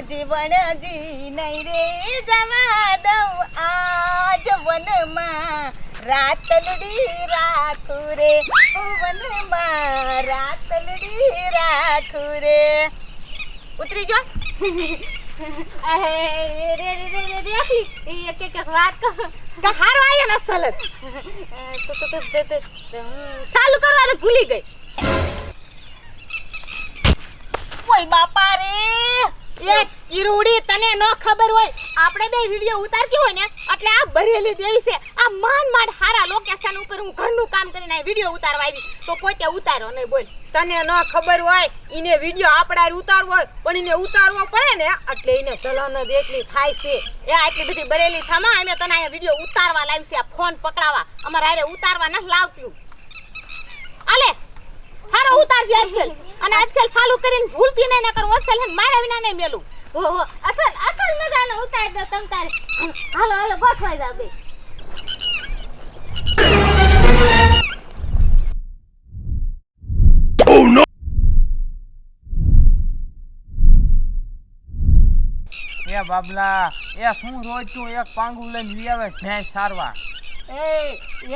જીવન જી નહીં રે જવા દઉં આજ વનમાં રાતલડી રાખું રે વનમાં રાતલડી રાખું રે ઉતરી જો ચાલુ કરવાનું ભૂલી ગઈ ઓય બાપા રે એ કિરુડી તને ન ખબર હોય આપણે બે વિડિયો ઉતારતી હોય ને એટલે આ ભરેલી દેવી છે આ માંડ હારા લોકેશન ઉપર હું ઘરનું કામ કરીને આ વિડિયો ઉતારવા આવી તો પોતે ઉતારો નહીં બોલ તને ન ખબર હોય ઈને વિડિયો આપડા ઉતારવો હોય પણ ઈને ઉતારવો પડે ને એટલે ઈને ચલન દેખલી થાય છે એ આટલી બધી ભરેલી થામા અમે તને આ વિડિયો ઉતારવા લાવી છે આ ફોન પકડાવા અમાર હારે ઉતારવા ન લાવતી આલે હારો ઉતારજે આજકાલ અને આજકાલ ચાલુ કરીને ભૂલતી નહીં ન કરું આજકાલ મારા વિના નહીં મેલું ઓહો અસલ મજાનો ઉતાર દો તમ તારે હાલો ગોઠવાઈ જાવ બે Oh no! એ બાબલા એ શું રોજ તું એક પાંગુ લઈને લઈ આવે ભેંસ સારવા એ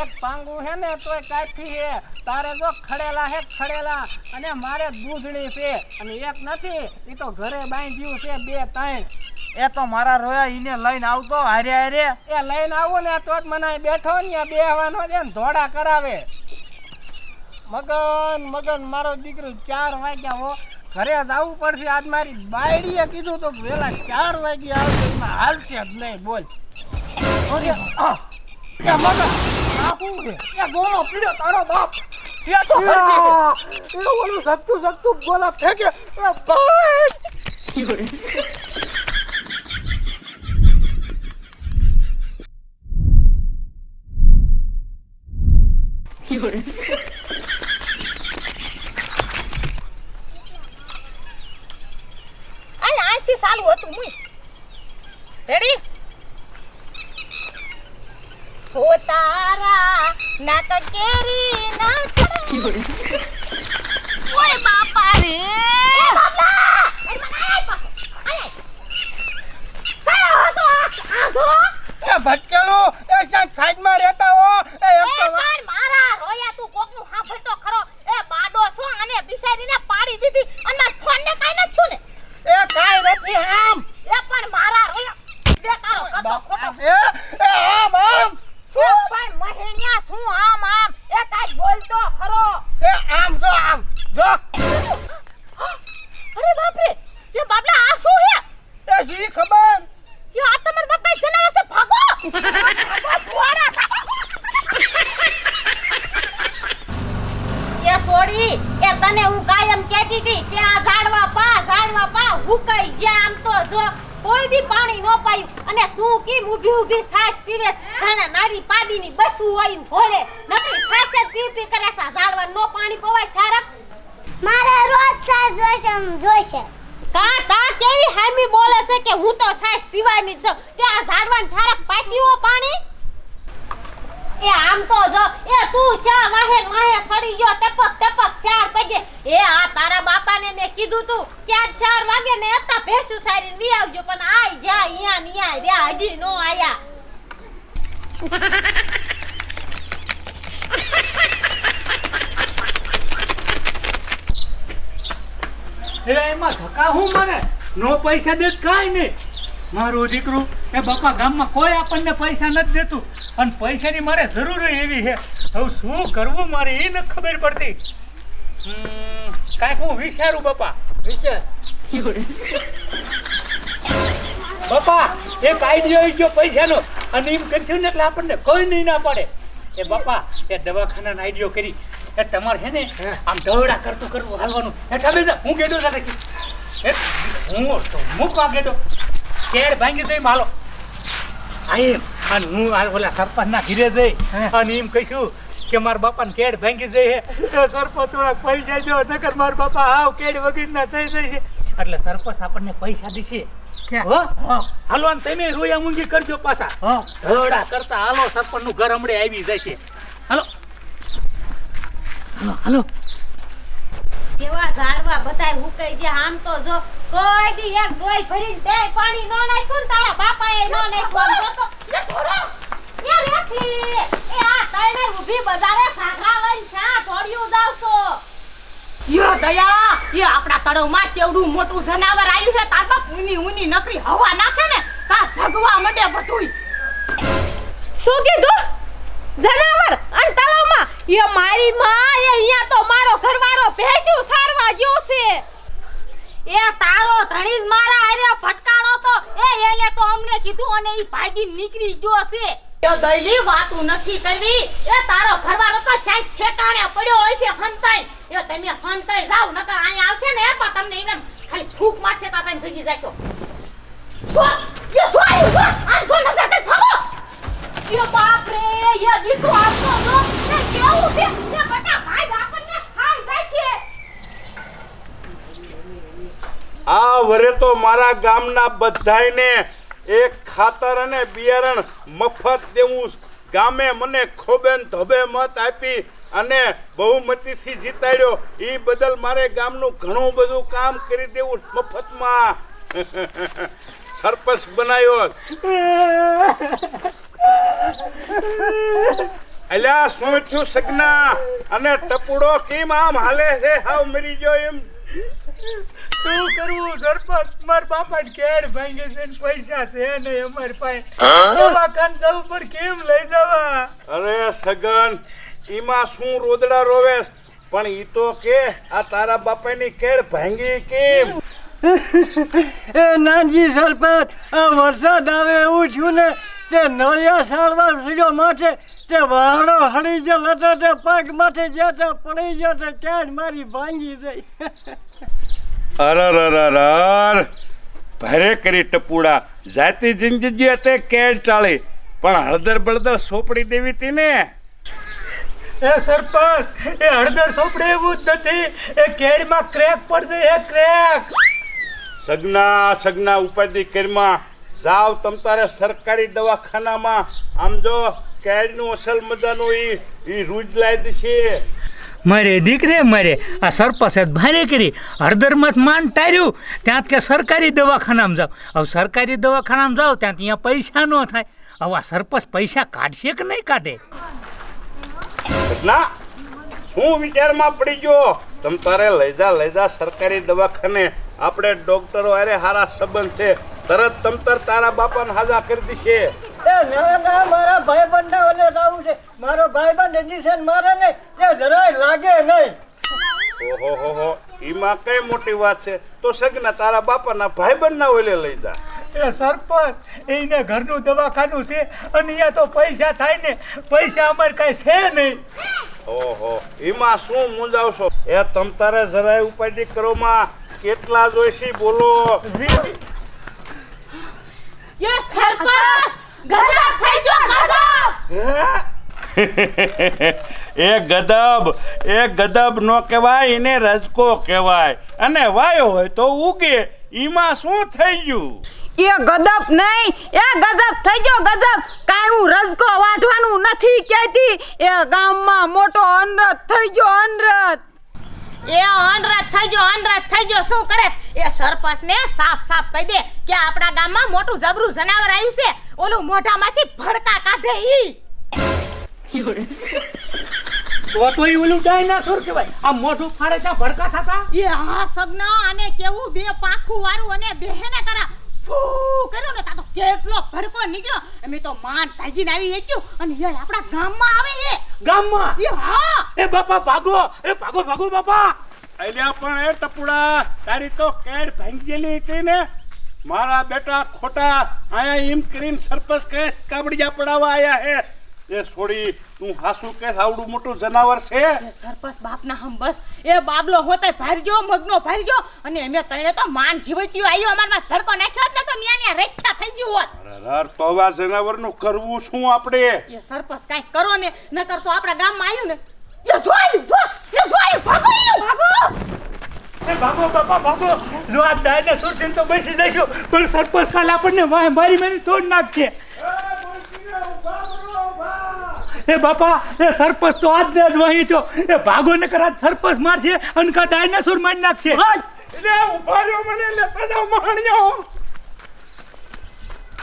એક પાંગુ હે ને તોય કાફી હે તારે જો ખડેલા હે ખડેલા અને મારે દૂધણી છે અને એક નથી ઈ તો ઘરે બાંધ્યું છે 2-3 એ તો મારા રોયા ઈને લઈને આવતો હારે હારે એ લઈને આવું ને તો જ મને બેઠો ને બેહવાનો છે ને ધોડા કરાવે મગન મારો દીકરો 4 વાગ્યા હો ઘરે જવું પડશે આજ મારી બાયડીએ કીધું તો વેલા 4 વાગ્યા આવશે એમાં હાલશે જ નહીં બોલ એ મગન આપું છે એ ગોળો પીડ્યો તારો બાપ એ તો હરકી એ ઓલું સકતું ગોળા ફેંકે એ ભાઈ આથી ચાલુ હતું મુઈ રેડી હો તારા નાક કેરી નાક ઓય બાપા રે એ ભટકેલું એ સાઈડ માં રહેતા હો એ એક તો મારા રોયા તું કોકનું સાંભળતો ખરો એ બાડો છો અને બિચારીને પાડી દીધી અને ફોન ને કાઈ ન થયું ને એ કાઈ નથી આમ એ પણ મારા રોયા દેખાડો કરતો ખોટો એ આમ શું પણ મહેણિયા શું આમ એ કાઈ બોલતો ખરો એ આમ જો અરે બાપ રે એ બાબલા આ શું હે એ સી ખબર એ આ તમાર બાપા જનાવર છે ભાગો દોડા એ છોડી એ તને હું કાયમ કહેતી હતી કે આ ઝાડવા પા હુકાઈ ગયા આમ તો જો કોઈ દી પાણી ન પાયું અને તું કેમ ઊભી સાસ પીવે જાણે નારી પાડીની બસું હોય ઘોડે નકરી સાસ જ પી કરે છે ઝાડવા નો પાણી પવાય સારક મારે રોજ સાસ જોઈશે તા કેવી હામી બોલે છે કે હું તો સાસ પીવાની છું કે આ ઝાડવાન સારક પાક્યું પાણી એ આમ તો જો એ તું શા વાહે સડી ગયો ટપક ચાર પગે એ આ તારા બાપાને મે કીધું તું કે આજ 4 વાગે ને હતા ભેંસુ સારીને વી આવજો પણ આઈ જા અહીંયા નિયા રે હજી નો આયા એમાં ધક્કા હું મને નો પૈસા દેત કાંઈ નહીં મારું દીકરું એ બાપા ગામમાં કોઈ આપણને પૈસા નથી દેતું અને પૈસાની મારે જરૂર એવી છે હવે શું કરવું મારે એ નથી ખબર પડતી કાંઈક હું વિચારું બાપા બાપા એક આઈડિયો આવી ગયો પૈસાનો અને એમ કરશું ને એટલે આપણને કોઈ નહીં ના પડે એ બાપા એ દવાખાનાનો આઈડિયો કરી એ તમારે છે ને આમ દોડા કરતું હાલવાનું હેઠા બેસા હું ગેડો સાથે હું તો મૂકવા ગેડો કેડ ભાંગી દઈ માલો એમ અને હું ઓલા સરપંચના ઘીરે જઈ અને એમ કહીશું કે મારા બાપાને કેડ ભાંગી જઈ સરપંચ થોડાક પૈસા દો નકર મારા બાપા હાવ કેડ વગરના થઈ જશે એટલે સરપંચ આપણને પૈસા દેશે હાલો અને તમે રોયા મૂંગી કરજો પાછા ધોડા કરતા હાલો સરપંચ નું ઘર હમણાં આવી જશે હાલો હાલો કેવા ઝાડવા બધાય હુકાઈ ગયા આમ તો જો કોઈ દી એક ડોલ ભરીને તે પાણી નો નાખ્યું ને તારા બાપાએ નો નાખ્યું આમ તો એ થોડો એ રેખી એ આ તઈને ઊભી બજારે સાગા લઈને શા ધોડિયું જાવશો યો દયા એ આપણા તળવમાં કેવડું મોટું જનાવર આવ્યું છે તાર બાપ ઊની નકરી હવા નાખે ને તા જગવા મડે બધુંય શું કીધું જનાવર અને તળવમાં એ મારી માં એ અહીંયા તો મારો ઘરવાળો ભેંસું સારવા ગયો છે એ તારો ધણી જ મારા હારે ફટકારો તો એને તો અમને કીધું અને ઈ ભાગી નીકળી ગયો છે એ દઈલી વાતું નથી કરવી એ તારો ઘરવાળો તો સાઈડ ઠેકાણે પડ્યો હોય છે હંતાઈ એ તમે હંતાઈ જાવ નકર અહીંયા આવશે ને તો તમને એને ખાલી ફૂક મારશે તો તમે જગી જશો તો એ સોય આ તો નજર તે ભાગો એ બાપ રે એ દીકરો આપતો જો એ કેવું છે એ બટા ભાઈ આપણને ખાઈ જાય છે આ વરે તો મારા ગામના બધાયને એક ખાતર અને બિયારણ મફત દેવું ગામે મને ખોબેન ધબે મત આપી અને બહુમતીથી જીતાડ્યો એ બદલ મારે ગામનું ઘણું બધું કામ કરી દેવું મફતમાં સરપંચ બનાવ્યો અલ્યા શું થયું સગના અને ટપુડો કેમ આમ હાલે છે હાવ મરી ગયો એમ શું કરવું સરપંચ મારા બાપા કેડ ભાંગે છે ને પૈસા છે ને અમારી પાસે દવાખાને જવું પણ કેમ લઈ જવા અરે સગન ઈમાં શું રોદડા રોવે પણ ઈ તો કે આ તારા બાપાની કેડ ભાંગી કેમ એ નાનજી સરપંચ આ વરસાદ આવે એવું થયું ને તે નળિયા સારવાર સીધો માથે તે વાહડો હળી ગયો હતો તે પગ માથે જતા પડી ગયો તે ક્યાં મારી ભાંગી ગઈ અરર ભારે કરી ટપુડા જાતી જિંદગી તે કેડ ચાલી પણ હળદર બળદર સોપડી દેવી તી ને એ સરપંચ એ હળદર સોપડે એવું જ નથી એ કેડમાં ક્રેક પડશે એ ક્રેક સગના ઉપાધિ કરમાં જાવ તમ તારે સરકારી દવાખાનામાં આમ જો કેડનું અસલ મજાનું ઈ રૂજ લાવી દેશે મારે દીકરે મારે આ સરપંચ ભારે કરી હળદરમાં માંડ ટાર્યું ત્યાં કે સરકારી દવાખાનામાં જાવ હવે સરકારી દવાખાનામાં જાવ ત્યાં ત્યાં પૈસા ન થાય હવે આ સરપંચ પૈસા કાઢશે કે નહીં કાઢે સગના શું વિચારમાં પડી ગયો તમ તારે લઈ જા સરકારી દવાખાને આપણે ડોક્ટરો હારે હારા સંબંધ છે તરત તમતર તારા બાપાને હાજા કરી દેશે એ ના મારા ભાઈબંધને ઓલે જાવું છે મારો ભાઈબંધ ઇન્જેક્શન મારે ને તે જરાય લાગે નહીં ઓહો ઈમાં કઈ મોટી વાત છે તો સગના તારા બાપાના ભાઈબંધના ઓલે લઈ જા એ સરપંચ એને ઘરનું દવાખાનું છે અને અહીંયા તો પૈસા થાય ને પૈસા અમારે કાંઈ છે નહીં ઓહો ઈમાં શું મૂંઝાવશો એ તમ તારે જરાય ઉપાધિ કરો માં કેટલા જોઈશી બોલો એ સરપંચ ગજબ થઈ ગયો ગજબ એ ગદબ નો કહેવાય એને રજકો કહેવાય અને વાયો હોય તો ઉગે ઈમાં શું થઈ ગયું એ ગજબ નહીં એ ગજબ થઈ ગયો ગજબ કાઈ હું રજકો વાઢવાનું નથી કહેતી એ ગામમાં મોટો અનરથ થઈ ગયો અનરથ થઈ ગયો શું કરે એ સરપંચ ને સાફ કહી દે કે આપણા ગામમાં મોટું જબરું જનાવર આવ્યું છે ઓલું મોઢામાંથી ભડકા કાઢે ઈ તો ઈ ઓલું ડાયનાસોર કહેવાય આ મોઢું ફાડે ત્યાં ભડકા થતા એ હા સગના અને કેવું બે પાંખું વાળું અને બેહેને કરા ફૂ કર્યો ને તા તો કેટલો ભડકો નીકળ્યો અમે તો માન ભાગીને આવી ગયું અને એ આપણા ગામમાં આવે છે ગામમાં એ હા એ બાપા ભાગો બાપા અલ્યા પણ એ ટપુડા તારી તો કેડ ભાંગેલી હતી ને મારા બેટા ખોટા આયા એમ કરીને સરપંચ કે કાબડિયા પડાવવા આયા હે એ છોડી તું હાસુ કે આવડું મોટું જનાવર છે એ સરપંચ બાપના હમ બસ એ બાબલો હોતે ભારજો મગનો ભારજો અને અમે તણે તો માન જીવત્યું આવ્યો અમારમાં ધડકો નાખ્યો જ ને તો ન્યા રેખા થઈ ગયું હોત અરર તો આ જનાવરનું કરવું શું આપણે એ સરપંચ કાઈ કરો ને નકર તો આપણા ગામમાં આવ્યું ને એ જોઈ ભાગો એ ભાગો બાપા ભાગો જો આ ડાયનાસોર છે તો બેસી જઈશું પણ સરપંચ કાલે આપણને મારી તોડ નાખશે એ બાપા એ સરપંચ તો આજ ને જ વહી તો એ ભાગો ને કરા સરપંચ મારશે અને કા ડાયનાસોર મારી નાખશે લે ઉભા રહ્યો મને લેતા જાવ મહાણિયો